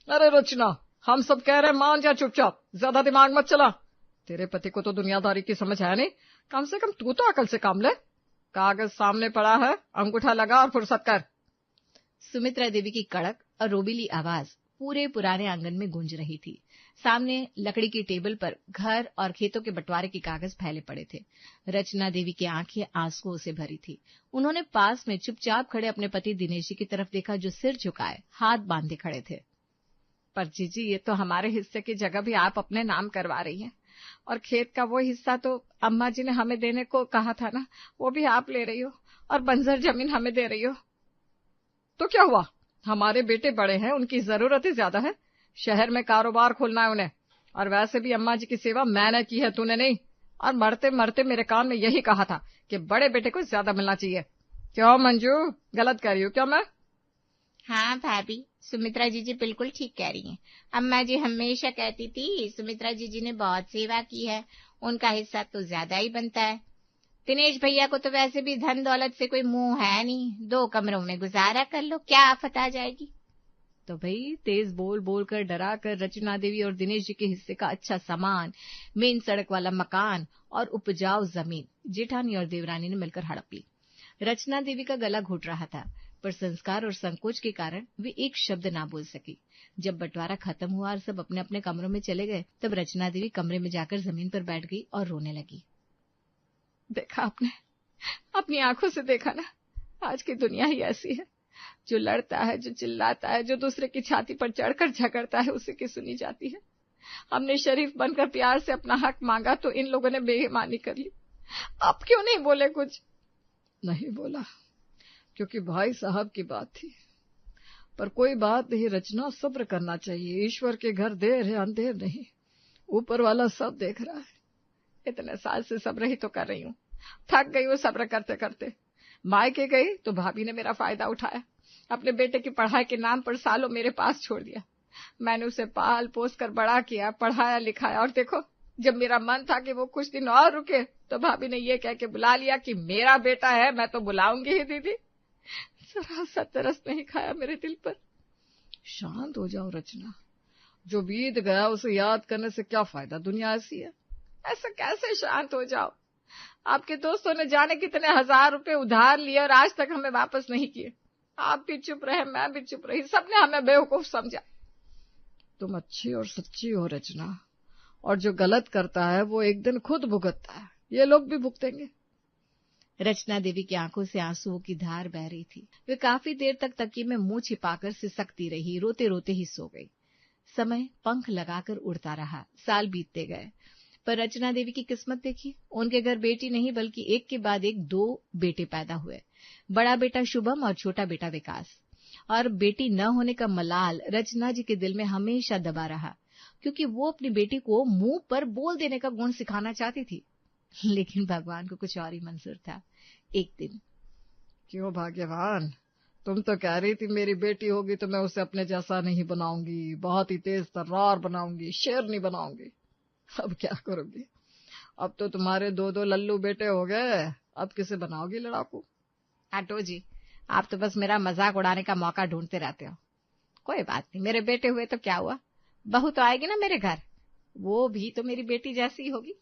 अरे रचना, हम सब कह रहे हैं मान जा चुपचाप, ज्यादा दिमाग मत चला। तेरे पति को तो दुनियादारी की समझ है नहीं, कम से कम तू तो अकल से काम ले। कागज सामने पड़ा है, अंगूठा लगा और फुर्सत कर। सुमित्रा देवी की कड़क और रोबीली आवाज पूरे पुराने आंगन में गूंज रही थी। सामने लकड़ी की टेबल पर घर और खेतों के बंटवारे के कागज फैले पड़े थे। रचना देवी की आंखें आंसुओं से भरी थी। उन्होंने पास में चुपचाप खड़े अपने पति दिनेश जी की तरफ देखा, जो सिर झुकाए हाथ बांधे खड़े थे। पर जीजी, ये तो हमारे हिस्से की जगह भी आप अपने नाम करवा रही हैं, और खेत का वो हिस्सा तो अम्मा जी ने हमें देने को कहा था ना, वो भी आप ले रही हो, और बंजर जमीन हमें दे रही हो। तो क्या हुआ, हमारे बेटे बड़े हैं, उनकी जरूरतें ज्यादा है, शहर में कारोबार खोलना है उन्हें, और वैसे भी अम्मा जी की सेवा मैंने की है, तूने नहीं। और मरते मरते मेरे कान में यही कहा था कि बड़े बेटे को ज्यादा मिलना चाहिए। क्यों मंजू, गलत कर रही हूँ क्या मैं? हाँ भाभी, सुमित्रा जीजी बिल्कुल ठीक कह रही हैं। अम्मा जी हमेशा कहती थी सुमित्रा जीजी ने बहुत सेवा की है, उनका हिस्सा तो ज्यादा ही बनता है। दिनेश भैया को तो वैसे भी धन दौलत से कोई मुंह है नहीं, 2 कमरों में गुजारा कर लो, क्या आफत आ जाएगी। तो भाई तेज बोल बोल कर डरा कर रचना देवी और दिनेश जी के हिस्से का अच्छा सामान, मेन सड़क वाला मकान और उपजाऊ जमीन जेठानी और देवरानी ने मिलकर हड़प ली। रचना देवी का गला घुट रहा था, पर संस्कार और संकोच के कारण वे एक शब्द ना बोल सकी। जब बंटवारा खत्म हुआ और सब अपने अपने कमरों में चले गए, तब रचना देवी कमरे में जाकर जमीन पर बैठ गई और रोने लगी। देखा आपने, अपनी आंखों से देखा ना, आज की दुनिया ही ऐसी है। जो लड़ता है, जो चिल्लाता है, जो दूसरे की छाती पर चढ़कर झगड़ता है, उसी की सुनी जाती है। हमने शरीफ बनकर प्यार से अपना हक मांगा तो इन लोगों ने बेईमानी कर ली। अब क्यों नहीं बोले कुछ? नहीं बोला क्योंकि भाई साहब की बात थी। पर कोई बात नहीं रचना, सब्र करना चाहिए। ईश्वर के घर देर है अंधेर नहीं, ऊपर वाला सब देख रहा है। इतने साल से सब्र ही तो कर रही हूँ, थक गई हूँ सब्र करते करते। मायके गई तो भाभी ने मेरा फायदा उठाया, अपने बेटे की पढ़ाई के नाम पर सालों मेरे पास छोड़ दिया। मैंने उसे पाल पोस कर बड़ा किया, पढ़ाया लिखाया, और देखो जब मेरा मन था कि वो कुछ दिन और रुके तो भाभी ने ये कह के बुला लिया कि मेरा बेटा है, मैं तो बुलाऊंगी ही दीदी। जरा सा तरस नहीं खाया मेरे दिल पर। शांत हो जाओ रचना, जो बीत गया उसे याद करने से क्या फायदा, दुनिया ऐसी है। ऐसा कैसे शांत हो जाओ? आपके दोस्तों ने जाने कितने 1000 रुपए उधार लिए और आज तक हमें वापस नहीं किए। आप भी चुप रहे, मैं भी चुप रही, सबने हमें बेवकूफ समझा। तुम अच्छी और सच्ची हो रचना, और जो गलत करता है वो एक दिन खुद भुगतता है, ये लोग भी भुगतेंगे। रचना देवी की आंखों से आंसुओं की धार बह रही थी। वे काफी देर तक तकिए में मुंह छिपाकर सिसकती रही, रोते रोते ही सो गई। समय पंख लगाकर उड़ता रहा, साल बीतते गए, पर रचना देवी की किस्मत देखी, उनके घर बेटी नहीं बल्कि एक के बाद एक 2 बेटे पैदा हुए। बड़ा बेटा शुभम और छोटा बेटा विकास। और बेटी न होने का मलाल रचना जी के दिल में हमेशा दबा रहा, क्योंकि वो अपनी बेटी को मुंह पर बोल देने का गुण सिखाना चाहती थी। लेकिन भगवान को कुछ और ही मंजूर था। एक दिन, क्यों भाग्यवान, तुम तो कह रही थी मेरी बेटी होगी तो मैं उसे अपने जैसा नहीं बनाऊंगी, बहुत ही तेज तर्रार बनाऊंगी, शेरनी बनाऊंगी। अब क्या करोगी? अब तो तुम्हारे 2-2 लल्लू बेटे हो गए, अब किसे बनाओगी लड़ाकू? हटो जी, आप तो बस मेरा मजाक उड़ाने का मौका ढूंढते रहते हो। कोई बात नहीं, मेरे बेटे हुए तो क्या हुआ, बहू तो आएगी ना मेरे घर, वो भी तो मेरी बेटी जैसी ही होगी।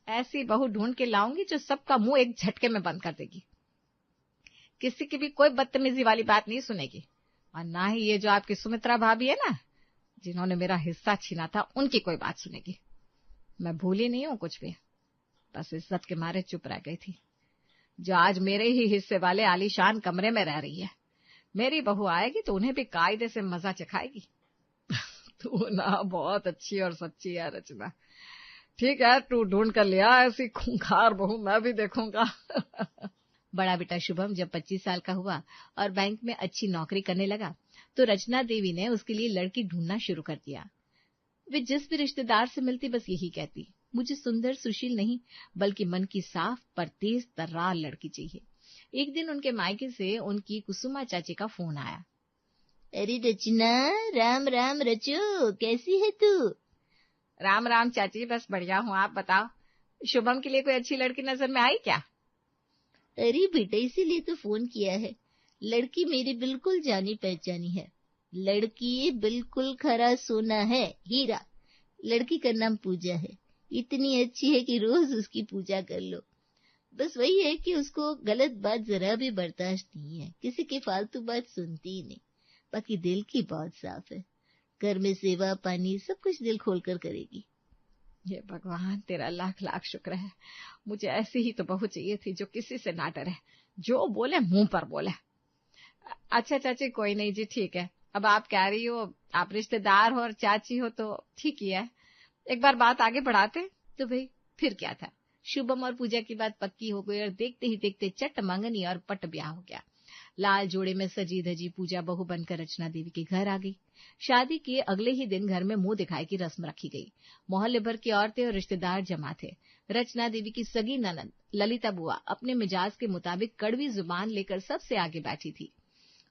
ऐसी बहू ढूंढ के लाऊंगी जो सबका मुंह एक झटके में बंद कर देगी, किसी की भी कोई बदतमीजी वाली बात नहीं सुनेगी। और ना ही ये जो आपकी सुमित्रा भाभी है ना, जिन्होंने मेरा हिस्सा छीना था, उनकी कोई बात सुनेगी। मैं भूली नहीं हूं कुछ भी, बस इज्जत के मारे चुप रह गई थी। जो आज मेरे ही हिस्से वाले आलीशान कमरे में रह रही है, मेरी बहू आएगी तो उन्हें भी कायदे से मजा चखाएगी। तू ना बहुत अच्छी और सच्ची है रचना। ठीक है, तू ढूंढ कर लिया ऐसी खूंखार बहू, मैं भी देखूंगा। बड़ा बेटा शुभम जब 25 साल का हुआ और बैंक में अच्छी नौकरी करने लगा, तो रचना देवी ने उसके लिए लड़की ढूंढना शुरू कर दिया। वे जिस भी रिश्तेदार से मिलती बस यही कहती, मुझे सुंदर सुशील नहीं बल्कि मन की साफ पर तेज तर्रार लड़की चाहिए। एक दिन उनके मायके से उनकी कुसुमा चाची का फोन आया। अरे रचना, राम राम रचो, कैसी है तू? राम राम चाची, बस बढ़िया हूँ, आप बताओ, शुभम के लिए कोई अच्छी लड़की नजर में आई क्या? अरे बेटा, इसीलिए तो फोन किया है, लड़की मेरी बिल्कुल जानी पहचानी है, लड़की बिल्कुल खरा सोना है, हीरा। लड़की का नाम पूजा है, इतनी अच्छी है कि रोज उसकी पूजा कर लो। बस वही है कि उसको गलत बात जरा भी बर्दाश्त नहीं है, किसी की फालतू बात सुनती ही नहीं। बाकी दिल की बहुत साफ है, घर में सेवा पानी सब कुछ दिल खोल कर करेगी। ये भगवान तेरा लाख लाख शुक्र है, मुझे ऐसी ही तो बहू चाहिए थी जो किसी से ना डरे, जो बोले मुंह पर बोले। अच्छा चाची, कोई नहीं जी, ठीक है। अब आप कह रही हो, आप रिश्तेदार हो और चाची हो तो ठीक ही है। एक बार बात आगे बढ़ाते। तो भाई फिर क्या था, शुभम और पूजा की बात पक्की हो गई और देखते ही देखते चट मंगनी और पट ब्याह हो गया। लाल जोड़े में सजी धजी पूजा बहू बनकर रचना देवी के घर आ गई। शादी के अगले ही दिन घर में मुंह दिखाई की रस्म रखी गई। मोहल्ले भर की औरतें और रिश्तेदार जमा थे। रचना देवी की सगी ननद ललिता बुआ अपने मिजाज के मुताबिक कड़वी जुबान लेकर सबसे आगे बैठी थी।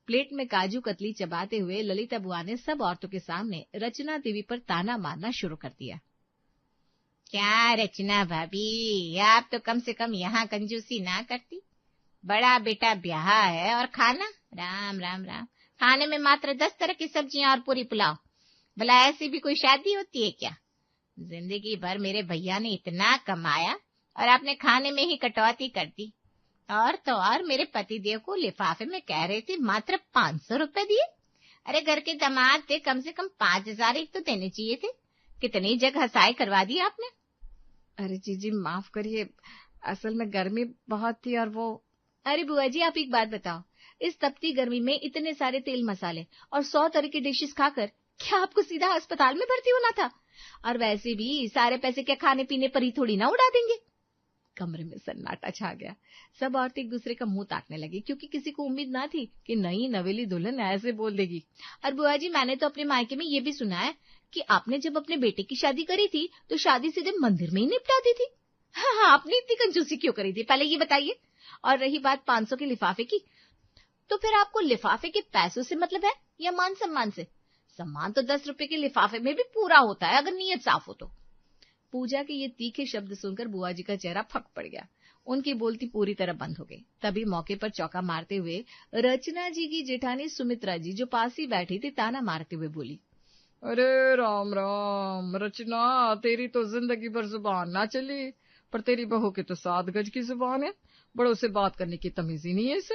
प्लेट में काजू कतली चबाते हुए ललिता बुआ ने सब औरतों के सामने रचना देवी पर ताना मारना शुरू कर दिया। क्या रचना भाभी, आप तो कम से कम यहाँ कंजूसी ना करती। बड़ा बेटा ब्याह है और खाना, राम राम राम, खाने में मात्र 10 तरह की सब्जियां और पूरी पुलाव। भला ऐसी भी कोई शादी होती है क्या? जिंदगी भर मेरे भैया ने इतना कमाया और आपने खाने में ही कटौती कर दी। और तो और मेरे पतिदेव को लिफाफे में कह रहे थे मात्र 500 रुपए दिए। अरे घर के दामाद थे, कम से कम 5000 एक तो देने चाहिए थे। कितनी जगह हसाई करवा दी आपने। अरे जीजी माफ करिए, असल में गर्मी बहुत थी और वो। अरे बुआ जी, आप एक बात बताओ, इस तपती गर्मी में इतने सारे तेल मसाले और 100 तरह के डिशेस खाकर क्या आपको सीधा अस्पताल में भर्ती होना था? और वैसे भी सारे पैसे क्या खाने पीने पर ही थोड़ी ना उड़ा देंगे। कमरे में सन्नाटा छा गया। सब औरतें एक दूसरे का मुंह ताकने लगी, क्योंकि किसी को उम्मीद ना थी कि नई नवेली दुल्हन ऐसे बोल देगी। और बुआ जी, मैंने तो अपने मायके में ये भी सुना है कि आपने जब अपने बेटे की शादी करी थी तो शादी सीधे मंदिर में ही निपटा दी थी। हाँ, आपने इतनी कंजूसी क्यों करी थी, पहले ये बताइए। और रही बात 500 के लिफाफे की, तो फिर आपको लिफाफे के पैसों से मतलब है या मान सम्मान से? सम्मान तो 10 रुपए के लिफाफे में भी पूरा होता है अगर नीयत साफ हो तो। पूजा के ये तीखे शब्द सुनकर बुआ जी का चेहरा फक पड़ गया। उनकी बोलती पूरी तरह बंद हो गई। तभी मौके पर चौका मारते हुए रचना जी की जेठानी सुमित्रा जी, जो पास ही बैठी थी, ताना मारते हुए बोली, अरे राम राम रचना, तेरी तो जिंदगी भर जुबान ना चली, पर तेरी बहू की तो 7 गज की जुबान है। बड़ों से बात करने की तमीज ही नहीं है इसे।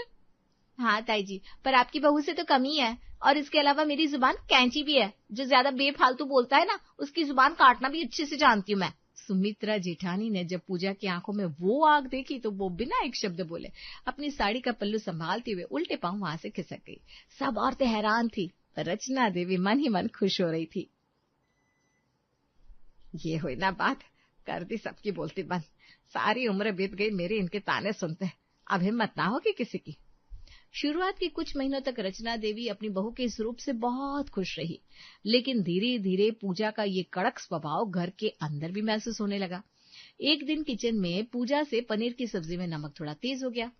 हाँ ताई जी, पर आपकी बहू से तो कम ही है। और इसके अलावा मेरी जुबान कैंची भी है, जो ज्यादा बेफालतू बोलता है ना, उसकी जुबान काटना भी अच्छे से जानती हूँ मैं। सुमित्रा जेठानी ने जब पूजा की आंखों में वो आग देखी तो वो बिना एक शब्द बोले अपनी साड़ी का पल्लू संभालते हुए उल्टे पांव वहां से खिसक गई। सब औरतें हैरान थी, पर रचना देवी मन ही मन खुश हो रही थी। ये हुई ना बात, कर दी सबकी बोलती बंद। सारी उम्र बीत गई मेरी इनके ताने सुनते, अब हिम्मत ना होगी किसी की। शुरुआत के कुछ महीनों तक रचना देवी अपनी बहू के इस रूप से बहुत खुश रही, लेकिन धीरे धीरे पूजा का ये कड़क स्वभाव घर के अंदर भी महसूस होने लगा। एक दिन किचन में पूजा से पनीर की सब्जी में नमक थोड़ा तेज हो गया।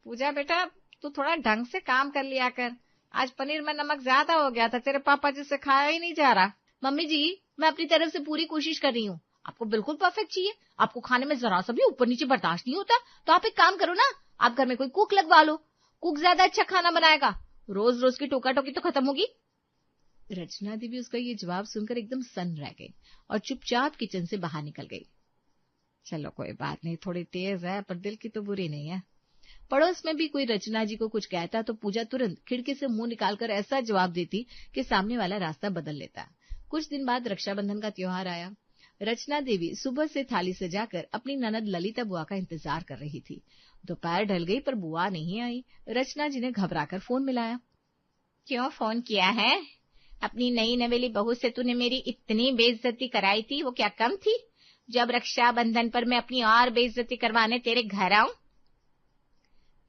पूजा बेटा, तू थोड़ा ढंग से काम कर लिया कर, आज पनीर में नमक ज्यादा हो गया था, तेरे पापा जी से खाया ही नहीं जा रहा। मम्मी जी, मैं अपनी तरफ से पूरी कोशिश कर रही हूँ। आपको बिल्कुल परफेक्ट चाहिए, आपको खाने में जरा सा भी ऊपर नीचे बर्दाश्त नहीं होता, तो आप एक काम करो ना, आप घर में कोई कुक लगवा लो। कुक ज्यादा अच्छा खाना बनाएगा, रोज रोज की टोका टोकी तो खत्म होगी। रचना देवी उसका ये जवाब सुनकर एकदम सन्न रह गई और चुपचाप किचन से बाहर निकल गई। चलो कोई बात नहीं, थोड़ी तेज है पर दिल की तो बुरी नहीं है। पड़ोस में भी कोई रचना जी को कुछ कहता तो पूजा तुरंत खिड़की से मुंह निकालकर ऐसा जवाब देती कि सामने वाला रास्ता बदल लेता। कुछ दिन बाद रक्षाबंधन का त्योहार आया। रचना देवी सुबह से थाली सजाकर अपनी ननद ललिता बुआ का इंतजार कर रही थी। दोपहर ढल गई पर बुआ नहीं आई। रचना जी ने घबराकर फोन मिलाया। क्यों फोन किया है? अपनी नई नवेली बहू से तूने मेरी इतनी बेइज्जती कराई थी, वो क्या कम थी? जब रक्षाबंधन पर मैं अपनी और बेइज्जती करवाने तेरे घर आऊं?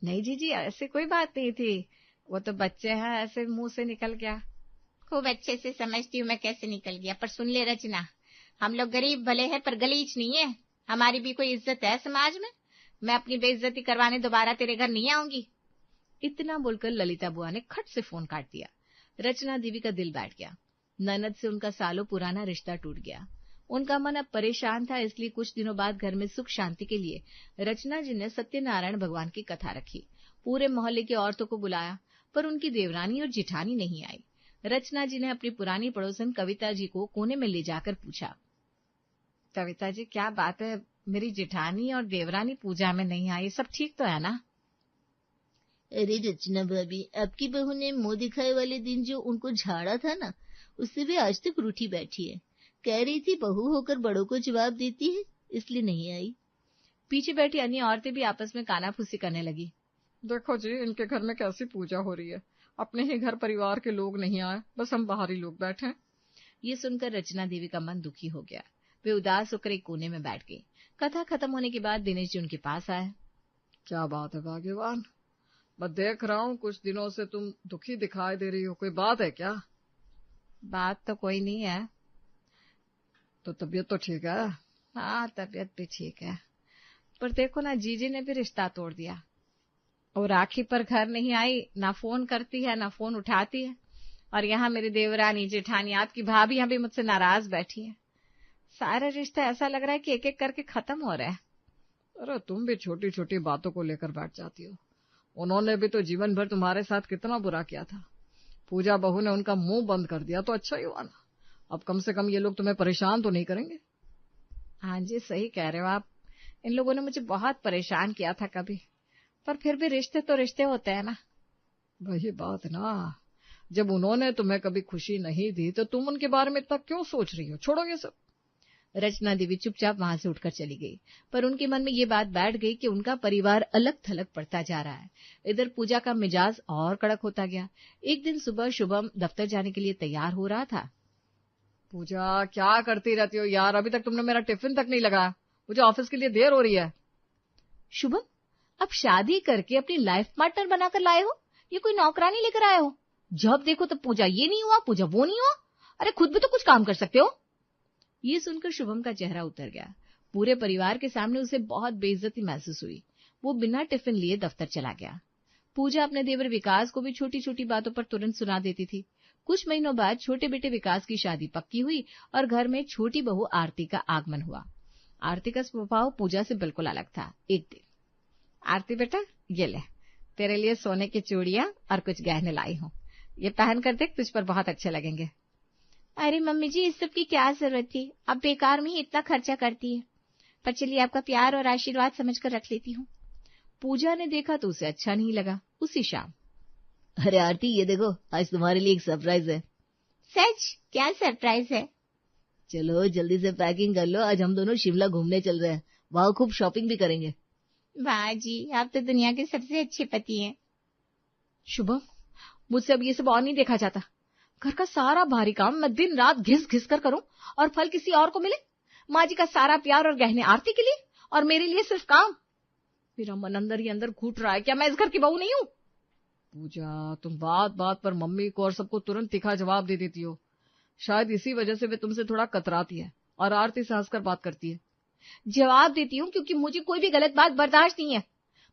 नहीं जीजी, ऐसी कोई बात नहीं थी, वो तो बच्चे हैं, ऐसे मुंह से निकल गया। खूब अच्छे से समझती हूँ मैं कैसे निकल गया, पर सुन ले रचना, हम लोग गरीब भले हैं पर गलीच नहीं है, हमारी भी कोई इज्जत है समाज में। मैं अपनी बेइज्जती करवाने दोबारा तेरे घर नहीं आऊंगी। इतना बोलकर ललिता बुआ ने खट से फोन काट दिया। रचना देवी का दिल बैठ गया। ननद से उनका सालों पुराना रिश्ता टूट गया। उनका मन अब परेशान था, इसलिए कुछ दिनों बाद घर में सुख शांति के लिए रचना जी ने सत्यनारायण भगवान की कथा रखी। पूरे मोहल्ले की औरतों को बुलाया, पर उनकी देवरानी और जिठानी नहीं आई। रचना जी ने अपनी पुरानी पड़ोसन कविता जी को कोने में ले जाकर पूछा, कविता जी क्या बात है, मेरी जेठानी और देवरानी पूजा में नहीं आई, सब ठीक तो है ना? अरे रचना भाभी, आपकी बहू ने मुंह दिखाए वाले दिन जो उनको झाड़ा था ना, उससे वे आज तक रूठी बैठी है। कह रही थी बहू होकर बड़ों को जवाब देती है, इसलिए नहीं आई। पीछे बैठी अन्य औरतें भी आपस में कानाफूसी करने लगी। देखो जी, इनके घर में कैसी पूजा हो रही है, अपने ही घर परिवार के लोग नहीं आए, बस हम बाहरी लोग बैठे हैं। ये सुनकर रचना देवी का मन दुखी हो गया। वे उदास होकर एक कोने में बैठ गई। कथा खत्म होने के बाद दिनेश जी उनके पास आए। क्या बात है भाग्यवान, मैं देख रहा हूँ कुछ दिनों से तुम दुखी दिखाई दे रही हो, कोई बात है क्या? बात तो कोई नहीं है। तो तबीयत तो ठीक है? हाँ, तबीयत भी ठीक है, पर देखो ना, जीजी ने भी रिश्ता तोड़ दिया। और राखी पर घर नहीं आई, ना फोन करती है ना फोन उठाती है। और यहाँ मेरी देवरानी, जेठानी, आपकी भाभी यहाँ भी मुझसे नाराज बैठी है। सारा रिश्ता ऐसा लग रहा है कि एक एक करके खत्म हो रहा है। अरे तुम भी छोटी छोटी बातों को लेकर बैठ जाती हो। उन्होंने भी तो जीवन भर तुम्हारे साथ कितना बुरा किया था। पूजा बहू ने उनका मुंह बंद कर दिया तो अच्छा ही हुआ ना। अब कम से कम ये लोग तुम्हें परेशान तो नहीं करेंगे। हाँ जी, सही कह रहे हो आप। इन लोगों ने मुझे बहुत परेशान किया था कभी, पर फिर भी रिश्ते तो रिश्ते होते हैं ना। वही बात ना, जब उन्होंने तुम्हें कभी खुशी नहीं दी तो तुम उनके बारे में इतना क्यों सोच रही हो? छोड़ो ये सब। रचना देवी चुपचाप वहां से उठकर चली गई, पर उनके मन में ये बात बैठ गई कि उनका परिवार अलग थलग पड़ता जा रहा है। इधर पूजा का मिजाज और कड़क होता गया। एक दिन सुबह शुभम दफ्तर जाने के लिए तैयार हो रहा था। पूजा, क्या करती रहती हो यार, अभी तक तुमने मेरा टिफिन तक नहीं लगाया, मुझे ऑफिस के लिए देर हो रही है। शुभम, अब शादी करके अपनी लाइफ पार्टनर बनाकर लाए हो, ये कोई नौकरानी लेकर आए हो? जब देखो तो पूजा ये नहीं हुआ, पूजा वो नहीं हुआ। अरे खुद भी तो कुछ काम कर सकते हो। ये सुनकर शुभम का चेहरा उतर गया। पूरे परिवार के सामने उसे बहुत बेइज्जती महसूस हुई। वो बिना टिफिन लिए दफ्तर चला गया। पूजा अपने देवर विकास को भी छोटी छोटी बातों पर तुरंत सुना देती थी। कुछ महीनों बाद छोटे बेटे विकास की शादी पक्की हुई और घर में छोटी बहू आरती का आगमन हुआ। आरती का स्वभाव पूजा से बिल्कुल अलग था। एक दिन, आरती बेटा, ये ले, तेरे लिए सोने की चूड़ियां और कुछ गहने लाई हूँ, ये पहन कर देख, तुझ पर बहुत अच्छे लगेंगे। अरे मम्मी जी, इस सब की क्या जरूरत थी, आप बेकार में ही इतना खर्चा करती है। पर चलिए, आपका प्यार और आशीर्वाद समझकर रख लेती हूँ। पूजा ने देखा तो उसे अच्छा नहीं लगा। उसी शाम, अरे आरती, ये देखो, आज तुम्हारे लिए एक सरप्राइज है। सच? क्या सरप्राइज है? चलो जल्दी से पैकिंग कर लो, आज हम दोनों शिमला घूमने चल रहे हैं, वहां खूब शॉपिंग भी करेंगे। वाह जी, आप तो दुनिया के सबसे अच्छे पति हैं। शुभम, मुझसे अब ये सब और नहीं देखा जाता। घर का सारा भारी काम मैं दिन रात घिस घिस कर करूं और फल किसी और को मिले। माँ जी का सारा प्यार और गहने आरती के लिए, और मेरे लिए सिर्फ काम। मेरा मन अंदर ही अंदर घुट रहा है, क्या मैं इस घर की बहू नहीं हूँ? पूजा, तुम बात बात पर मम्मी को और सबको तुरंत तीखा जवाब दे देती हो। शायद इसी वजह से वे तुमसे थोड़ा कतराती है और आरती से हंसकर बात करती है। जवाब देती हूँ क्योंकि मुझे कोई भी गलत बात बर्दाश्त नहीं है,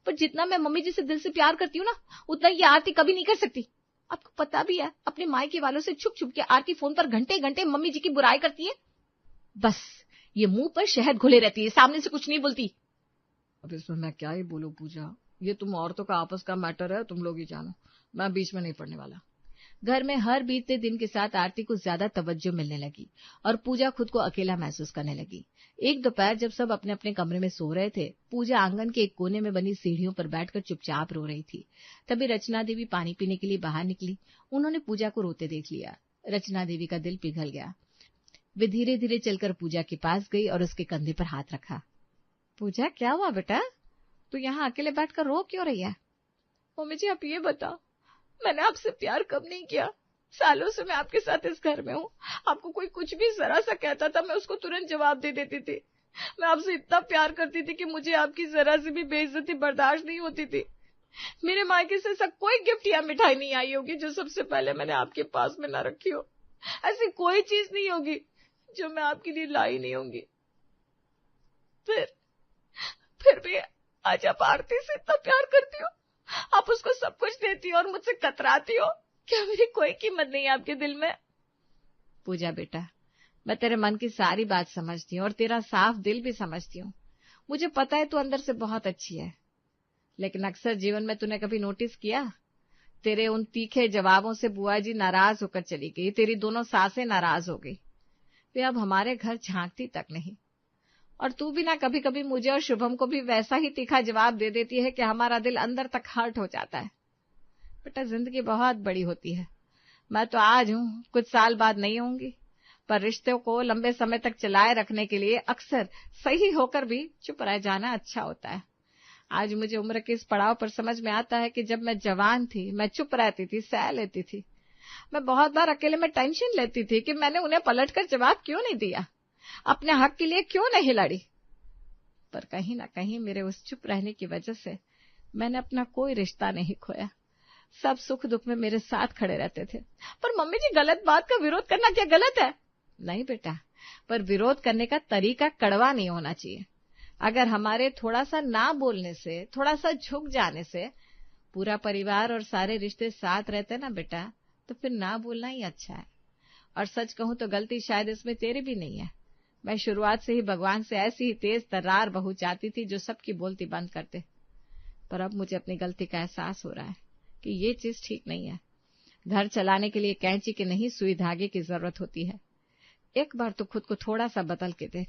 पर जितना मैं मम्मी जी से दिल से प्यार करती हूँ ना, उतना ये आरती कभी नहीं कर सकती। आपको पता भी है, अपने मायके वालों से छुप छुप के आरती फोन पर घंटे घंटे मम्मी जी की बुराई करती है। बस ये मुंह पर शहद घुले रहती है, सामने से कुछ नहीं बोलती। अब इसमें मैं क्या ही बोलूं पूजा, ये तुम औरतों का आपस का मैटर है, तुम लोग ही जानो, मैं बीच में नहीं पड़ने वाला। घर में हर बीतते दिन के साथ आरती को ज्यादा तवज्जो मिलने लगी और पूजा खुद को अकेला महसूस करने लगी। एक दोपहर जब सब अपने अपने कमरे में सो रहे थे, पूजा आंगन के एक कोने में बनी सीढ़ियों पर बैठकर चुपचाप रो रही थी। तभी रचना देवी पानी पीने के लिए बाहर निकली। उन्होंने पूजा को रोते देख लिया। रचना देवी का दिल पिघल गया। वे धीरे धीरे चलकर पूजा के पास गई और उसके कंधे पर हाथ रखा। पूजा, क्या हुआ बेटा, तू यहाँ अकेले बैठकर रो क्यों रही है? मम्मी जी, आप ये बताओ, मैंने आपसे प्यार कब नहीं किया? सालों से मैं आपके साथ इस घर में हूँ। आपको कोई कुछ भी जरा सा कहता था, मैं उसको तुरंत जवाब दे देती थी। मैं आपसे इतना प्यार करती थी कि मुझे आपकी जरा सी भी बेइज्जती बर्दाश्त नहीं होती थी। मेरे मायके से ऐसा कोई गिफ्ट या मिठाई नहीं आई होगी जो सबसे पहले मैंने आपके पास में ना रखी हो। ऐसी कोई चीज नहीं होगी जो मैं आपके लिए लाई नहीं होंगी। फिर भी आज आप आरती से इतना प्यार करती हो, आप उसको सब कुछ देती हो और मुझसे कतराती हो। क्या मेरी कोई कीमत नहीं है आपके दिल में? पूजा बेटा, मैं तेरे मन की सारी बात समझती हूँ और तेरा साफ दिल भी समझती हूँ। मुझे पता है तू अंदर से बहुत अच्छी है, लेकिन अक्सर जीवन में तूने कभी नोटिस किया, तेरे उन तीखे जवाबों से बुआ जी नाराज होकर चली गई, तेरी दोनों सासें नाराज हो गई, वे अब हमारे घर झांकती तक नहीं। और तू भी ना कभी कभी मुझे और शुभम को भी वैसा ही तीखा जवाब दे देती है कि हमारा दिल अंदर तक हर्ट हो जाता है। बेटा, जिंदगी बहुत बड़ी होती है। मैं तो आज हूं, कुछ साल बाद नहीं होंगी, पर रिश्तों को लंबे समय तक चलाए रखने के लिए अक्सर सही होकर भी चुप रह जाना अच्छा होता है। आज मुझे उम्र के इस पड़ाव पर समझ में आता है कि जब मैं जवान थी, मैं चुप रहती थी, सह लेती थी। मैं बहुत बार अकेले में टेंशन लेती थी कि मैंने उन्हें पलटकर जवाब क्यों नहीं दिया, अपने हक के लिए क्यों नहीं लड़ी। पर कहीं ना कहीं मेरे उस चुप रहने की वजह से मैंने अपना कोई रिश्ता नहीं खोया। सब सुख दुख में मेरे साथ खड़े रहते थे। पर मम्मी जी, गलत बात का विरोध करना क्या गलत है? नहीं बेटा, पर विरोध करने का तरीका कड़वा नहीं होना चाहिए। अगर हमारे थोड़ा सा ना बोलने से, थोड़ा सा झुक जाने से पूरा परिवार और सारे रिश्ते साथ रहते ना बेटा, तो फिर ना बोलना ही अच्छा है। और सच कहूं तो गलती शायद इसमें तेरी भी नहीं है। मैं शुरुआत से ही भगवान से ऐसी ही तेज तर्रार बहू चाहती थी जो सबकी बोलती बंद करते। पर अब मुझे अपनी गलती का एहसास हो रहा है कि ये चीज ठीक नहीं है। घर चलाने के लिए कैंची के नहीं, सुई धागे की जरूरत होती है। एक बार तो खुद को थोड़ा सा बदल के देख,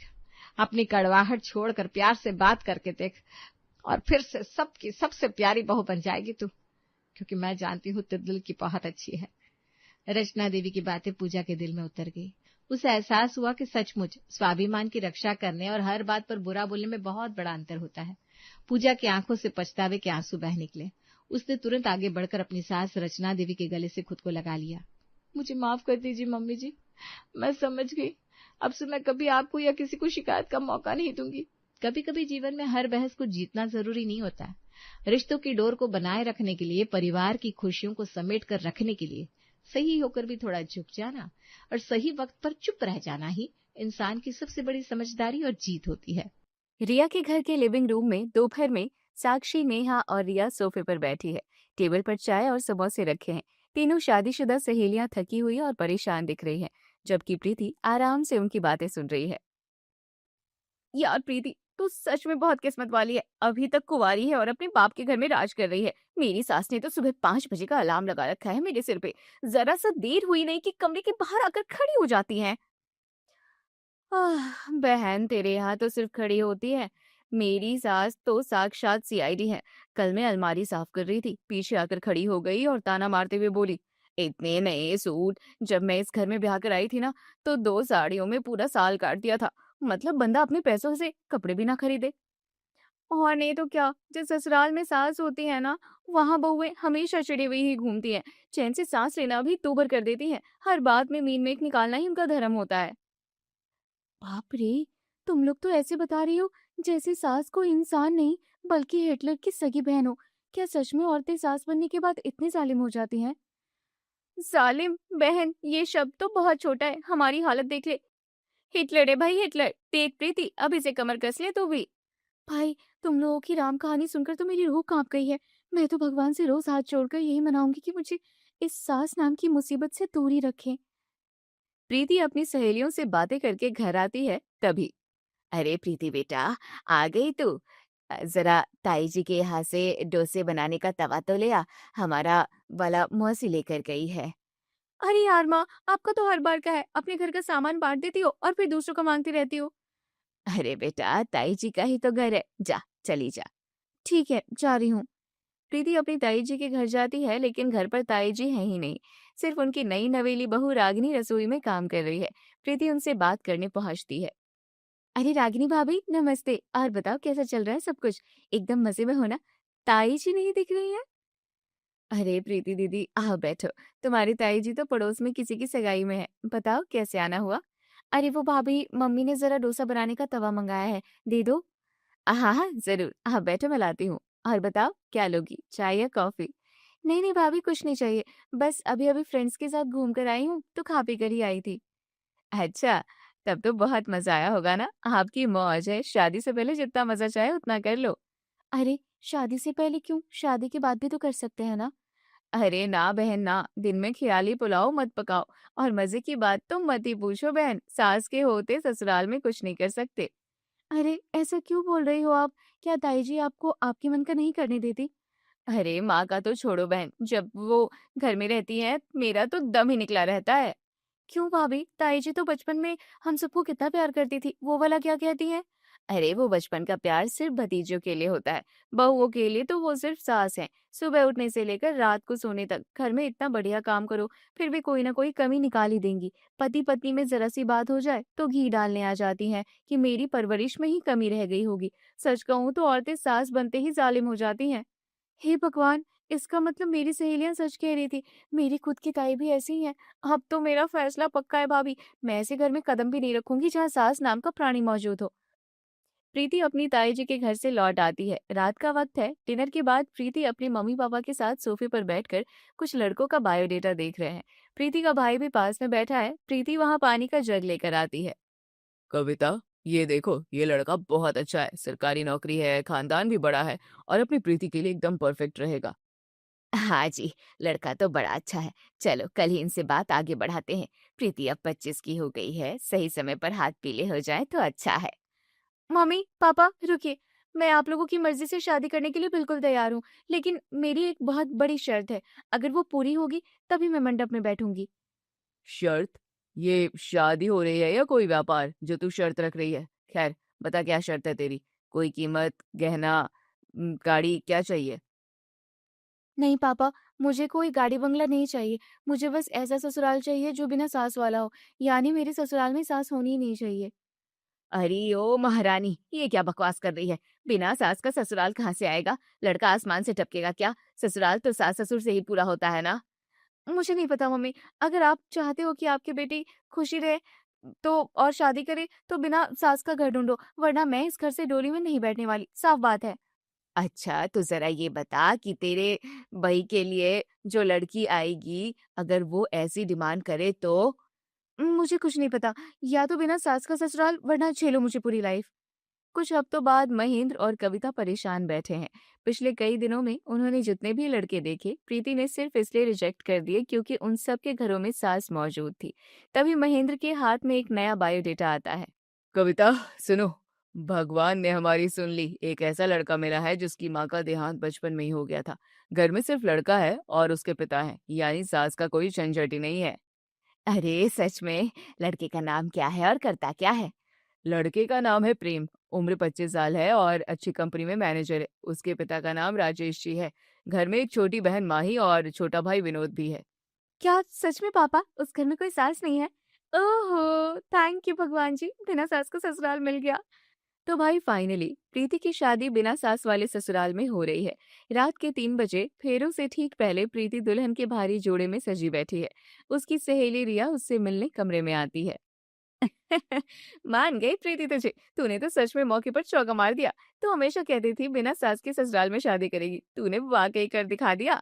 अपनी कड़वाहट छोड़कर प्यार से बात करके देख, और फिर से सबकी सबसे प्यारी बहू बन जाएगी तू, क्योंकि मैं जानती हूँ तेरे दिल की बहुत अच्छी है। रचना देवी की बातें पूजा के दिल में उतर गई। उसे एहसास हुआ कि सचमुच स्वाभिमान की रक्षा करने और हर बात पर बुरा बोलने में बहुत बड़ा अंतर होता है। पूजा की आंखों से पछतावे के आंसू बह निकले। उसने तुरंत आगे बढ़कर अपनी सास रचना देवी के गले से खुद को लगा लिया। मुझे माफ कर दीजिए मम्मी जी, मैं समझ गई। अब से मैं कभी आपको या किसी को शिकायत का मौका नहीं दूंगी। कभी कभी जीवन में हर बहस को जीतना जरूरी नहीं होता है। रिश्तों की डोर को बनाए रखने के लिए, परिवार की खुशियों को समेट कर रखने के लिए सही होकर भी थोड़ा झुक जाना और सही वक्त पर चुप रह जाना ही इंसान की सबसे बड़ी समझदारी और जीत होती है। रिया के घर के लिविंग रूम में दोपहर में साक्षी, नेहा और रिया सोफे पर बैठी है। टेबल पर चाय और समोसे रखे हैं। तीनों शादीशुदा सहेलियां थकी हुई और परेशान दिख रही हैं, जबकि प्रीति आराम से उनकी बातें सुन रही है। यार प्रीति, तू सच में बहुत किस्मत वाली है। अभी तक कुंवारी है और अपने बाप के घर में राज कर रही है। मेरी सास ने तो सुबह 5 बजे का अलार्म लगा रखा है मेरे सिर पे। जरा सा देर हुई नहीं कि कमरे के बाहर आकर खड़ी हो जाती है। बहन, तेरे यहाँ तो सिर्फ खड़ी होती है। मेरी सास तो साक्षात सीआईडी है। कल मैं अलमारी साफ कर रही थी, पीछे आकर खड़ी हो गई और ताना मारते हुए बोली, इतने नए सूट जब मैं इस घर में ब्याह कर आई थी ना, तो 2 साड़ियों में पूरा साल काट दिया था। मतलब बंदा अपने पैसों से कपड़े भी ना खरीदे। और नहीं तो क्या, जिस ससुराल में सास होती है ना, वहाँ बहुएं हमेशा चिड़ी हुई ही घूमती है। चैन से सांस लेना भी दूभर कर देती है। हर बात में मीन मेख निकालना ही उनका धर्म होता है। बाप रे, तुम लोग तो ऐसे बता रही हो जैसे सास को इंसान नहीं बल्कि हिटलर की सगी बहन हो। क्या सच में औरतें सास बनने के बाद इतनी जालिम हो जाती हैं? जालिम बहन, ये शब्द तो बहुत छोटा है। हमारी हालत देख ले। हिटलर है भाई, हिटलर। देख प्रीति, अब इसे कमर कस ले तू भी। भाई, तुम लोगों की राम कहानी सुनकर तो मेरी रूह कांप गई है। मैं तो भगवान से रोज हाथ जोड़कर यही मनाऊंगी कि मुझे इस सास नाम की मुसीबत से दूर ही रखे। प्रीति अपनी सहेलियों से बातें करके घर आती है तभी, अरे प्रीति बेटा, आ गई तू। जरा ताई जी के यहाँ से डोसे बनाने का तवा तो ले आ। हमारा वाला मौसी लेकर गई है। अरे यार माँ, आपका तो हर बार का है। अपने घर का सामान बांट देती हो और फिर दूसरों का मांगती रहती हो। अरे बेटा, ताई जी का ही तो घर है। जा, चली जा। ठीक है, जा रही हूँ। प्रीति अपनी ताई जी के घर जाती है, लेकिन घर पर ताई जी है ही नहीं। सिर्फ उनकी नई नवेली बहू रागिनी रसोई में काम कर रही है। प्रीति उनसे बात करने पहुंचती है। अरे रागिनी भाभी, नमस्ते। और बताओ, कैसा चल रहा है सब कुछ? एकदम मजे में हो ना? ताई जी नहीं दिख रही है? अरे प्रीति दीदी, आओ बैठो। तुम्हारी ताई जी तो पड़ोस में किसी की सगाई में है। बताओ कैसे आना हुआ? अरे वो भाभी, मम्मी ने जरा डोसा बनाने का तवा मंगाया है, दे दो। हाँ हाँ जरूर, हाँ बैठो, मैं लाती हूँ। और बताओ, क्या लोगी, चाय या कॉफी? नहीं नहीं भाभी, कुछ नहीं चाहिए। बस अभी अभी फ्रेंड्स के साथ घूम कर आई हूँ, तो खा पी कर ही आई थी। अच्छा, तब तो बहुत मजा आया होगा ना? आपकी मौज है, शादी से पहले जितना मजा चाहे उतना कर लो। अरे शादी से पहले क्यों, शादी के बाद भी तो कर सकते हैं ना? अरे ना बहन ना, दिन में ख़ियाली पुलाव मत पकाओ। और मजे की बात तो मत ही पूछो बहन, सास के होते ससुराल में कुछ नहीं कर सकते। अरे ऐसा क्यों बोल रही हो आप? क्या ताई जी आपको आपके मन का नहीं करने देती? अरे माँ का तो छोड़ो बहन, जब वो घर में रहती है मेरा तो दम ही निकला रहता है। क्यों भाभी, ताई जी तो बचपन में हम सबको कितना प्यार करती थी, वो वाला क्या कहती है? अरे वो बचपन का प्यार सिर्फ भतीजों के लिए होता है, बहुओं के लिए तो वो सिर्फ सास है। सुबह उठने से लेकर रात को सोने तक घर में इतना बढ़िया काम करो, फिर भी कोई ना कोई कमी निकाल ही देंगी। पति पत्नी में जरा सी बात हो जाए तो घी डालने आ जाती हैं कि मेरी परवरिश में ही कमी रह गई होगी। सच कहूँ तो औरतें सास बनते ही जालिम हो जाती हैं। हे भगवान! इसका मतलब मेरी सहेलियां सच कह रही थी। मेरी खुद की ताई भी ऐसी ही है। अब तो मेरा फैसला पक्का है भाभी। मैं ऐसे घर में कदम भी नहीं रखूंगी जहाँ सास नाम का प्राणी मौजूद हो। प्रीति अपनी ताई जी के घर से लौट आती है। रात का वक्त है। डिनर के बाद प्रीति अपने मम्मी पापा के साथ सोफे पर बैठकर कुछ लड़कों का बायोडेटा देख रहे हैं। प्रीति का भाई भी पास में बैठा है। प्रीति वहां पानी का जग लेकर आती है। कविता, ये देखो, ये लड़का बहुत अच्छा है, सरकारी नौकरी है, खानदान भी बड़ा है और अपनी प्रीति के लिए एकदम परफेक्ट रहेगा। हाँ जी, लड़का तो बड़ा अच्छा है। चलो कल ही इनसे बात आगे बढ़ाते हैं। प्रीति अब 25 की हो गई है, सही समय पर हाथ पीले हो जाए तो अच्छा है। मम्मी पापा रुकिए, मैं आप लोगों की मर्जी से शादी करने के लिए बिल्कुल तैयार हूँ, लेकिन मेरी एक बहुत बड़ी शर्त है। अगर वो पूरी होगी तभी मैं मंडप में बैठूंगी। शर्त? ये शादी हो रही है या कोई व्यापार जो तू शर्त रख रही है? खैर, बता क्या शर्त है तेरी? कोई कीमत, गहना, गाड़ी, क्या चाहिए? नहीं पापा, मुझे कोई गाड़ी बंगला नहीं चाहिए। मुझे बस ऐसा ससुराल चाहिए जो बिना सास वाला हो, यानी मेरे ससुराल में सास होनी ही नहीं चाहिए। अरे ओ महारानी, ये क्या बकवास कर रही है? बिना सास का ससुराल कहाँ से आएगा? लड़का आसमान से टपकेगा क्या? ससुराल तो सास ससुर से ही पूरा होता है ना। मुझे नहीं पता मम्मी, अगर आप चाहते हो कि आपकी बेटी खुशी रहे तो और शादी करे तो बिना सास का घर ढूंढो, वरना मैं इस घर से डोली में नहीं बैठने वाली, साफ बात है। अच्छा तो जरा ये बता कि तेरे भाई के लिए जो लड़की आएगी, अगर वो ऐसी डिमांड करे तो? मुझे कुछ नहीं पता, या तो बिना सास का ससुराल वरना झेलो मुझे पूरी लाइफ। कुछ हफ्तों बाद महेंद्र और कविता परेशान बैठे हैं। पिछले कई दिनों में उन्होंने जितने भी लड़के देखे, प्रीति ने सिर्फ इसलिए रिजेक्ट कर दिए क्योंकि उन सब के घरों में सास मौजूद थी। तभी महेंद्र के हाथ में एक नया बायोडेटा आता है। कविता, सुनो, भगवान ने हमारी सुन ली। एक ऐसा लड़का मिला है जिसकी माँ का देहांत बचपन में ही हो गया था। घर में सिर्फ लड़का है और उसके पिता हैं, यानी सास का कोई झंझट ही नहीं है। अरे सच में? लड़के का नाम क्या है और करता क्या है? लड़के का नाम है प्रेम, उम्र 25 साल है और अच्छी कंपनी में मैनेजर है। उसके पिता का नाम राजेश जी है। घर में एक छोटी बहन माही और छोटा भाई विनोद भी है। क्या सच में पापा, उस घर में कोई सास नहीं है? ओहो, थैंक यू भगवान जी, बिना सास का ससुराल मिल गया। तो भाई फाइनली प्रीति की शादी बिना सास वाले ससुराल में हो रही है। रात के 3 बजे फेरों से ठीक पहले प्रीति दुल्हन के भारी जोड़े में सजी बैठी है। उसकी सहेली रिया उससे मिलने कमरे में आती है। मान गई प्रीति तुझे, तूने तो सच में मौके पर चौका मार दिया। तू हमेशा कहती थी बिना सास के ससुराल में शादी करेगी, तूने वाकई कर दिखा दिया।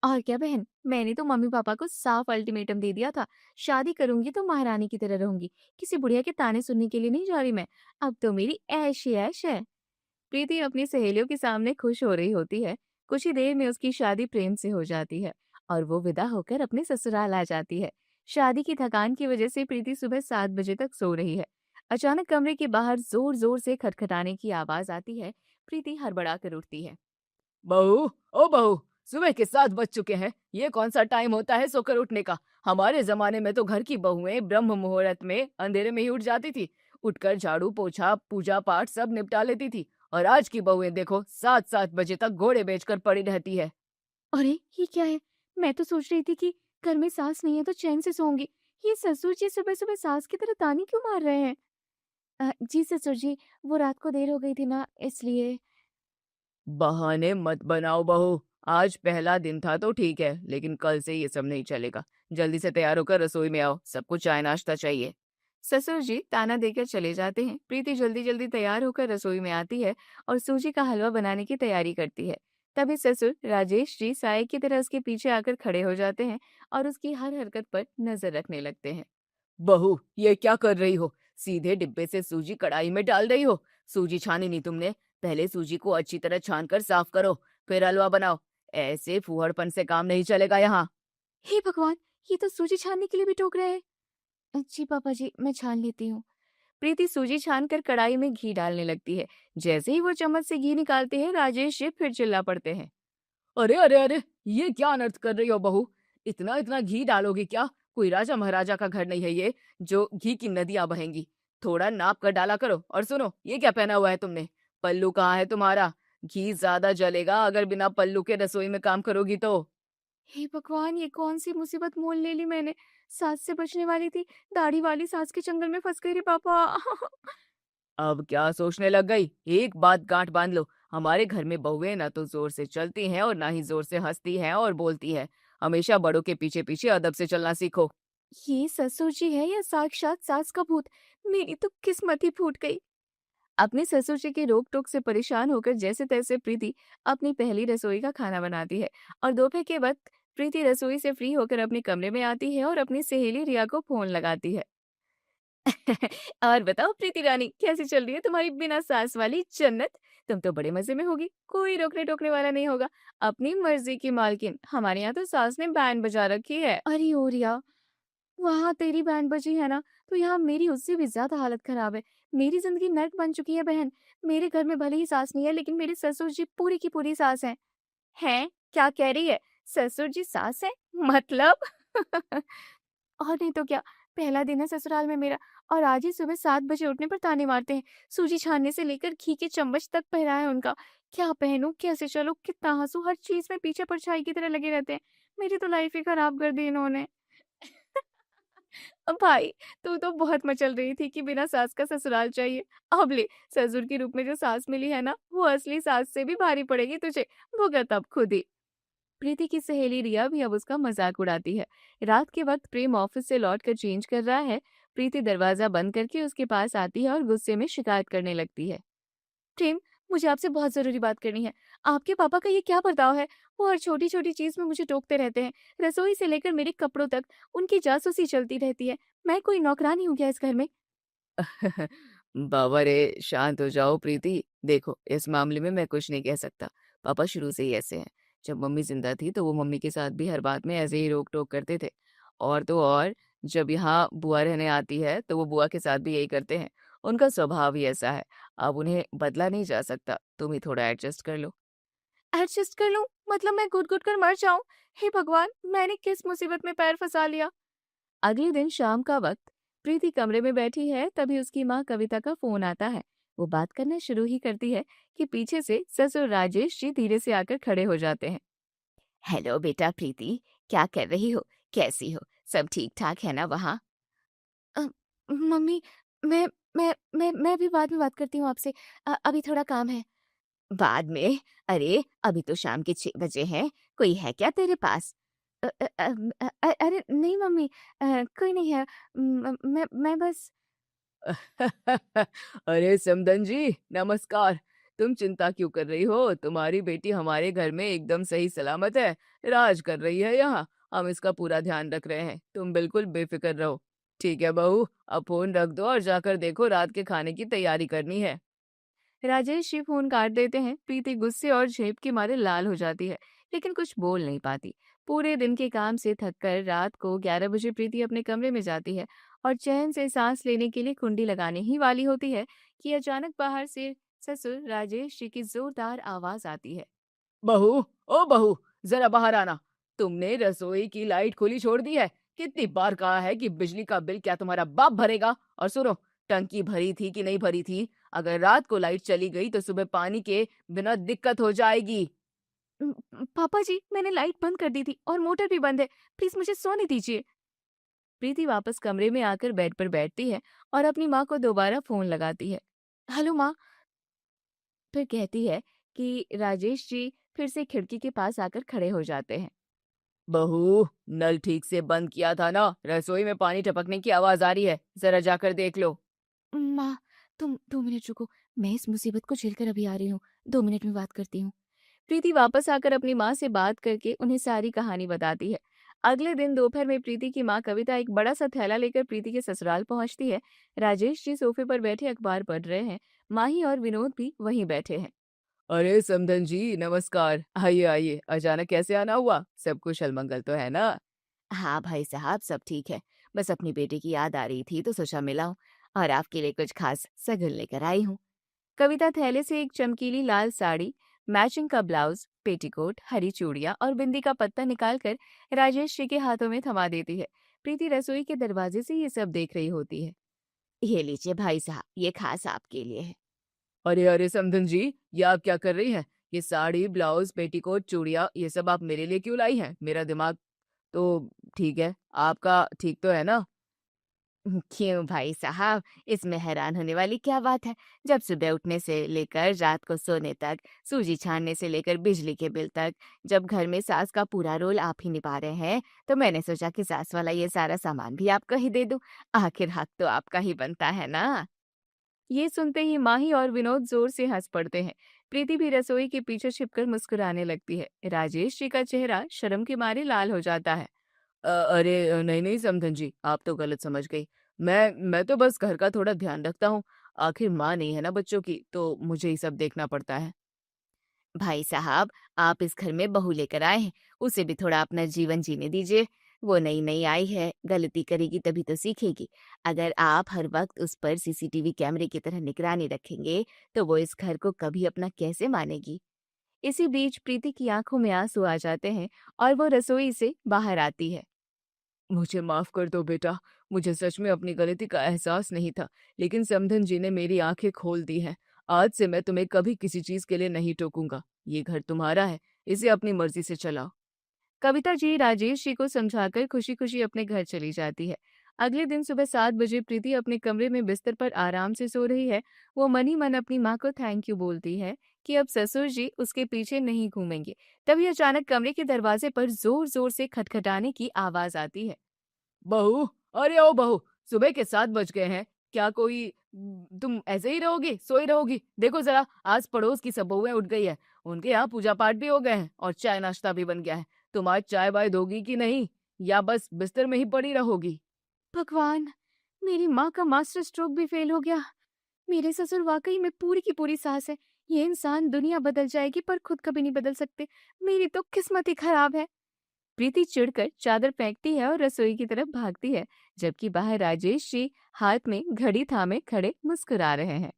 और क्या बहन, मैंने तो मम्मी पापा को साफ अल्टीमेटम दे दिया था, शादी करूंगी तो महारानी की तरह रहूंगी, किसी बुढ़िया के ताने सुनने के लिए नहीं जा रही मैं। अब तो मेरी ऐश ही ऐश है। प्रीति अपनी सहेलियों के सामने खुश हो रही होती है। कुछ ही देर में उसकी शादी प्रेम से हो जाती है और वो विदा होकर अपने ससुराल आ जाती है। शादी की थकान की वजह से प्रीति सुबह 7 बजे तक सो रही है। अचानक कमरे के बाहर जोर जोर से खटखटाने की आवाज आती है। प्रीति हड़बड़ा कर उठती है। बहू, ओ बहू, सुबह के 7 बज चुके हैं। ये कौन सा टाइम होता है सोकर उठने का? हमारे जमाने में तो घर की बहुएं ब्रह्म मुहूर्त में अंधेरे में ही उठ जाती थी। उठकर झाड़ू पोछा पूजा पाठ सब निपटा लेती थी। और आज की बहुएं देखो, 7-7 बजे तक घोड़े बेचकर पड़ी रहती है। अरे ये क्या है? मैं तो सोच रही थी कि घर में सास नहीं है तो चैन से सोऊंगी। ये ससुर जी सुबह सुबह सास की तरह ताने क्यों मार रहे हैं? जी ससुर जी, वो रात को देर हो गई थी ना, इसलिए। बहाने मत बनाओ बहू। आज पहला दिन था तो ठीक है, लेकिन कल से ये सब नहीं चलेगा। जल्दी से तैयार होकर रसोई में आओ, सबको चाय नाश्ता चाहिए। ससुर जी ताना देकर चले जाते हैं। प्रीति जल्दी जल्दी तैयार होकर रसोई में आती है और सूजी का हलवा बनाने की तैयारी करती है। तभी ससुर राजेश जी साय की तरह उसके पीछे आकर खड़े हो जाते हैं और उसकी हर हरकत पर नजर रखने लगते हैं। बहू, ये क्या कर रही हो? सीधे डिब्बे से सूजी कढ़ाई में डाल रही हो। सूजी छानी नहीं तुमने? पहले सूजी को अच्छी तरह छान कर साफ करो, फिर हलवा बनाओ। ऐसे फूहड़पन से काम नहीं चलेगा यहाँ। हे भगवान, ये तो सूजी छानने के लिए भी टोक रहे हैं। जी पापा जी, मैं छान लेती हूँ। प्रीति सूजी छानकर कढ़ाई में घी डालने लगती है। जैसे ही वो चम्मच से घी निकालते हैं, राजेश जी फिर चिल्ला पड़ते हैं। अरे अरे अरे, ये क्या अनर्थ कर रही हो बहू? इतना इतना घी डालोगी क्या? कोई राजा महाराजा का घर नहीं है ये जो घी की नदियां बहेंगी। थोड़ा नाप कर डाला करो। और सुनो, ये क्या पहना हुआ है तुमने? पल्लू कहाँ है तुम्हारा? घी ज्यादा जलेगा अगर बिना पल्लू के रसोई में काम करोगी तो। हे भगवान, ये कौन सी मुसीबत मोल ले ली मैंने। सास से बचने वाली थी, दाढ़ी वाली सास के चंगल में फंस गई रे पापा। अब क्या सोचने लग गई? एक बात गांठ बांध लो, हमारे घर में बहुएं ना तो जोर से चलती हैं और ना ही जोर से हंसती हैं और बोलती हैं। हमेशा बड़ों के पीछे पीछे अदब से चलना सीखो। ये ससुर जी है या साक्षात सास का भूत? मेरी तो किस्मत ही फूट गई। अपने ससुर जी के रोक टोक से परेशान होकर जैसे तैसे प्रीति अपनी पहली रसोई का खाना बनाती है और दोपहर के वक्त प्रीति रसोई से फ्री होकर अपने कमरे में आती है और अपनी सहेली रिया को फोन लगाती है। और बताओ प्रीति रानी, कैसी चल रही है तुम्हारी बिना सास वाली जन्नत? तुम तो बड़े मजे में होगी, कोई रोकने टोकने वाला नहीं होगा। अपनी मर्जी की मालकिन। हमारे यहाँ तो सास ने बैंड बजा रखी है। अरे ओ रिया, वहाँ तेरी बैंड बजी है ना, तो यहाँ मेरी उससे भी ज्यादा हालत खराब है। मेरी जिंदगी नर्क बन चुकी है बहन। मेरे घर में भले ही सास नहीं है, लेकिन मेरे ससुर जी पूरी की पूरी सास हैं। हैं? क्या कह रही है? ससुर जी सास है मतलब? और नहीं तो क्या। पहला दिन है ससुराल में मेरा, और आज ही सुबह 7 बजे उठने पर ताने मारते हैं। सूजी छानने से लेकर घी के चम्मच तक पहरा है उनका। क्या पहनूं, कैसे चलूं, कितना हंसू, हर चीज में पीछे परछाई की तरह लगे रहते हैं। मेरी तो लाइफ ही खराब कर दी इन्होंने। भाई, तू तो बहुत मचल रही थी कि बिना सास का ससुराल चाहिए। अब ले, ससुर के रूप में जो सास मिली है ना, वो असली सास से भी भारी पड़ेगी तुझे। भुगत अब खुद ही। प्रीति की सहेली रिया भी अब उसका मजाक उड़ाती है। रात के वक्त प्रेम ऑफिस से लौट कर चेंज कर रहा है। प्रीति दरवाजा बंद करके उसके पास आती है और गुस्से में शिकायत करने लगती है। प्रेम, मुझे आपसे बहुत जरूरी बात करनी है। आपके पापा का ये क्या बर्ताव है? वो हर छोटी छोटी चीज में मुझे टोकते रहते हैं। रसोई से लेकर मेरे कपड़ों तक उनकी जासूसी चलती रहती है। मैं कोई नौकरानी हूँ क्या इस घर में? बाबा रे, शांत हो जाओ प्रीति। देखो, इस मामले में मैं कुछ नहीं कह सकता। पापा शुरू से ही ऐसे हैं। जब मम्मी जिंदा थी तो वो मम्मी के साथ भी हर बात में ऐसे ही रोक टोक करते थे। और तो और, जब यहाँ बुआ रहने आती है तो वो बुआ के साथ भी यही करते हैं। उनका स्वभाव ही ऐसा है। अब उन्हें बदला नहीं जा सकता। तुम ही थोड़ा एडजस्ट कर लो। एडजस्ट कर लूं? मतलब मैं घुट घुट कर मर जाऊं? हे भगवान, मैंने किस मुसीबत में पैर फंसा लिया। अगले दिन शाम का वक्त प्रीति कमरे में बैठी है, तभी उसकी माँ कविता का फोन आता है। वो बात करना शुरू ही करती है कि पीछे से ससुर राजेश जी धीरे से आकर खड़े हो जाते हैं। हेलो बेटा प्रीति, क्या कर रही हो? कैसी हो? सब ठीक ठाक है ना वहाँ? अ, मम्मी, मैं मैं भी बाद में बात करती हूँ आपसे। अभी थोड़ा काम है। बाद में? अरे, अभी तो शाम के 6 बजे हैं। कोई है क्या तेरे पास? अरे नहीं मम्मी, कोई नहीं है। मैं बस। अरे समधन जी, नमस्कार। तुम चिंता क्यों कर रही हो? तुम्हारी बेटी हमारे घर में एकदम सही सलामत है। राज कर रही है यहाँ। हम इसका पूरा ध्यान रख रहे हैं। तुम बिल्कुल बेफिक्र रहो। ठीक है बहू, अब फोन रख दो और जाकर देखो, रात के खाने की तैयारी करनी है। राजेश जी फोन काट देते हैं। प्रीति गुस्से और झेप के मारे लाल हो जाती है, लेकिन कुछ बोल नहीं पाती। पूरे दिन के काम से थककर रात को 11 बजे प्रीति अपने कमरे में जाती है और चैन से सांस लेने के लिए कुंडी लगाने ही वाली होती है कि अचानक बाहर से ससुर राजेश जी की जोरदार आवाज आती है। बहू, ओ बहू, जरा बाहर आना। तुमने रसोई की लाइट खुली छोड़ दी है। कितनी बार कहा है कि बिजली का बिल क्या तुम्हारा बाप भरेगा? और सुनो, टंकी भरी थी कि नहीं भरी थी? अगर रात को लाइट चली गई तो सुबह पानी के बिना दिक्कत हो जाएगी। पापा जी, मैंने लाइट बंद कर दी थी और मोटर भी बंद है। प्लीज मुझे सोने दीजिए। प्रीति वापस कमरे में आकर बेड पर बैठती है और अपनी माँ को दोबारा फोन लगाती है। हेलो माँ। फिर कहती है कि राजेश जी फिर से खिड़की के पास आकर खड़े हो जाते हैं। बहू, नल ठीक से बंद किया था ना? रसोई में पानी टपकने की आवाज आ रही है। जरा जाकर देख लो। माँ, तुम 2 मिनट रुको। मैं इस मुसीबत को झेलकर अभी आ रही हूँ। 2 मिनट में बात करती हूँ। प्रीति वापस आकर अपनी माँ से बात करके उन्हें सारी कहानी बताती है। अगले दिन दोपहर में प्रीति की माँ कविता एक बड़ा सा थैला लेकर प्रीति के ससुराल पहुंचती है। राजेश जी सोफे पर बैठे अखबार पढ़ रहे हैं। माही और विनोद भी वहीं बैठे हैं। अरे समधन जी, नमस्कार। आइए आइए, अचानक कैसे आना हुआ? सब कुशल मंगल तो है ना? हाँ भाई साहब, सब ठीक है। बस अपनी बेटी की याद आ रही थी तो सोचा मिलाऊं और आपके लिए कुछ खास सगुन लेकर आई हूँ। कविता थैले से एक चमकीली लाल साड़ी, मैचिंग का ब्लाउज, पेटीकोट, हरी चूड़ियां और बिंदी का पत्ता निकालकर राजेश जी के हाथों में थमा देती है। प्रीति रसोई के दरवाजे से ये सब देख रही होती है। ये लीजिए भाई साहब, ये खास आपके लिए है। अरे अरे समधन जी, ये आप क्या कर रही हैं? ये साड़ी, ब्लाउज, पेटीकोट, चूड़ियाँ ये सब आप मेरे लिए क्यों लाई हैं? मेरा दिमाग तो ठीक है, आपका ठीक तो है ना? क्यों भाई साहब, इसमें हैरान होने वाली क्या बात है? जब सुबह उठने से लेकर रात को सोने तक, सूजी छानने से लेकर बिजली के बिल तक, जब घर में सास का पूरा रोल आप ही निभा रहे हैं, तो मैंने सोचा कि सास वाला ये सारा सामान भी आपको ही दे दूं। आखिर हक तो आपका ही बनता है ना। ये सुनते ही माही और विनोद जोर से हंस पड़ते हैं। प्रीति भी रसोई के पीछे छिपकर मुस्कुराने लगती है। राजेश जी का चेहरा शर्म के मारे लाल हो जाता है। अरे नहीं नहीं समधन जी, आप तो गलत समझ गई। मैं तो बस घर का थोड़ा ध्यान रखता हूँ। आखिर माँ नहीं है ना बच्चों की, तो मुझे ही सब देखना पड़ता है। भाई साहब, आप इस घर में बहू लेकर आए हैं, उसे भी थोड़ा अपना जीवन जीने दीजिए। वो नई नई आई है, गलती करेगी तभी तो सीखेगी। अगर आप हर वक्त उस पर सीसीटीवी कैमरे की तरह निगरानी रखेंगे, तो वो इस घर को कभी अपना कैसे मानेगी। इसी बीच प्रीति की आंखों में आंसू आ जाते हैं और वो रसोई से बाहर आती है। मुझे माफ कर दो बेटा, मुझे सच में अपनी गलती का एहसास नहीं था, लेकिन समधन जी ने मेरी आंखें खोल दी हैं। आज से मैं तुम्हें कभी किसी चीज के लिए नहीं टोकूंगा। ये घर तुम्हारा है, इसे अपनी मर्जी से चलाओ। कविता जी राजेश जी को समझाकर खुशी खुशी अपने घर चली जाती है। अगले दिन सुबह 7 बजे प्रीति अपने कमरे में बिस्तर पर आराम से सो रही है। वो मन ही मन अपनी माँ को थैंक यू बोलती है कि अब ससुर जी उसके पीछे नहीं घूमेंगे। तभी अचानक कमरे के दरवाजे पर जोर जोर से खटखटाने की आवाज आती है। बहू, अरे ओ बहू, सुबह के 7 बज गए हैं। क्या कोई तुम ऐसे ही रहोगी, सोई रहोगी? देखो जरा, आज पड़ोस की सब बहुएं उठ गई है। उनके यहाँ पूजा पाठ भी हो गए हैं और चाय नाश्ता भी बन गया है। तुम आज चाय वाय दोगी कि नहीं, या बस बिस्तर में ही पड़ी रहोगी? भगवान, मेरी माँ का मास्टर स्ट्रोक भी फेल हो गया। मेरे ससुर वाकई में पूरी की पूरी सास है। ये इंसान दुनिया बदल जाएगी पर खुद कभी नहीं बदल सकते। मेरी तो किस्मत ही खराब है। प्रीति चिढ़कर चादर फेंकती है और रसोई की तरफ भागती है, जबकि बाहर राजेश जी हाथ में घड़ी थामे खड़े मुस्कुरा रहे हैं।